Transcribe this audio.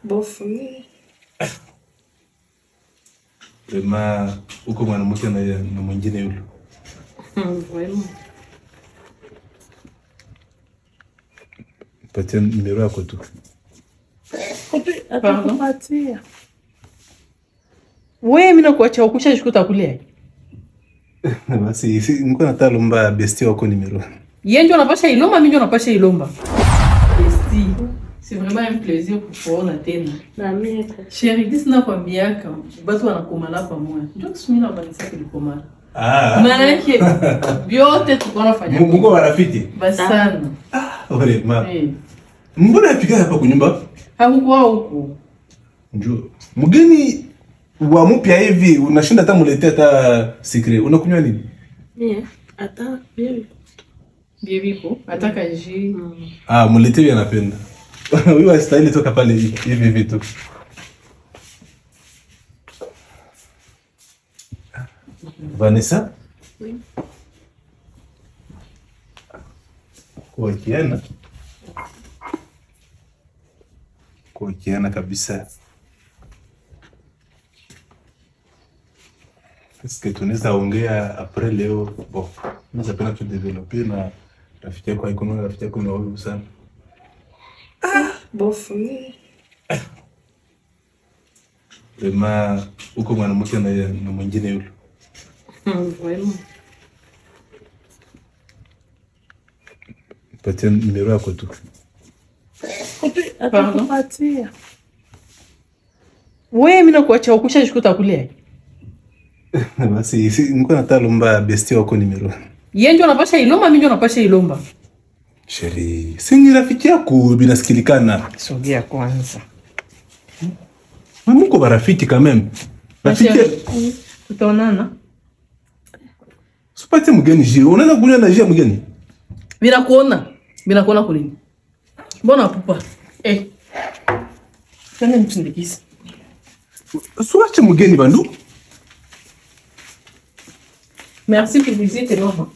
Bofu. Vraiment uko mwanamke na mwingine yule. Vraiment. Patia numero yako tu. Pardon. Wewe mimi nakuacha ukusha jikuta kule. Basi niko nataka lomba bestie wako numero. Yeye ndio anapasha ilomba, mimi ndio napasha ilomba. Bestie. C'est vraiment un plaisir kukuona tena. Na mimi. Chérie, dis na kwa miaka, watu wanakomala pamoja. Ndio kusumini na banisa kulikomala. Maana yake vyote tuko nafanya. Mungu wa rafiki. Basi sana. Ole ma. Mbona afika hapa kunyumba? Hakuwa huko. Njoo. Mgeni wa mpya hivi unashinda hata muletea hata secret. Unakunywa nini? Hata bibi. Bibi ataka ji. Muletea anapenda. Huyu astahili toka pale hivi vitu. Vanessa? Oui. Kuokiana kabisa. Est-ce que tunaweza ongea après leo? Bon, nous appelons tout développer na rafiki yako iko na rafiki yako na wewe sana. Bofu. Vraiment uko mwanamke na mwingine yule. Vraiment. Patia numero yako tu. Pardon. Wewe mimi nakuacha ukusha jikuta kule. Basi niko nataka lomba bestie wako numero. Yeye ndio anapasha ilomba, mimi ndio napasha ilomba. Chérie, si ni rafiki yako binasikilikana. Sogea kwanza. Mko barafiki quand même. Rafiki. Tutaonana. Supate mgeni je, unaenda kunya na je mgeni? Bila kuona kulini. Mbona pupa? Kana mtindikisi. Suache mgeni bandu. Merci pour visiter, maman.